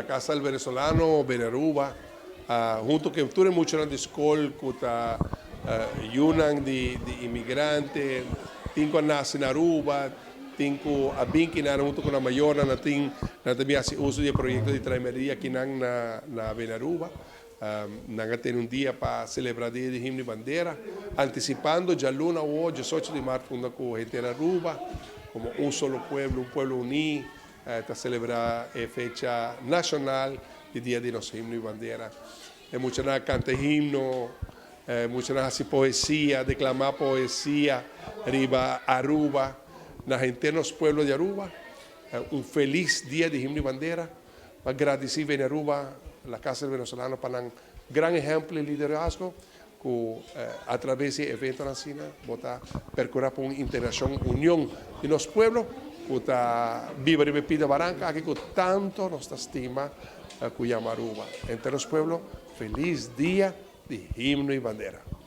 la Casa del Venezolano, Benaruba, junto que tuve mucho de escuela, yunan de inmigrante, tengo nace en Aruba, tengo a Binki junto con la mayor, también hace uso de proyectos de traimería aquí na Benaruba. Nanga tem dia para celebrar o dia de himno e bandeira, antecipando já luna hoje, 18 de março, funda com a gente na Aruba, como solo pueblo, pueblo unido, para celebrar a fecha nacional do dia de nosso himno e bandeira. Muitos cantam himno, muitos hacen poesia, declamar poesia, arriba Aruba, na gente nos pueblos de Aruba, feliz dia de himno e bandeira, agradecido em Aruba, la Casa del Venezolano para un gran ejemplo de liderazgo que a través de eventos así vota percorrer por una integración, unión de los pueblos, que vive y pide Barranca, que tanto nos estima que llama Aruba. Entre los pueblos, feliz día de himno y bandera.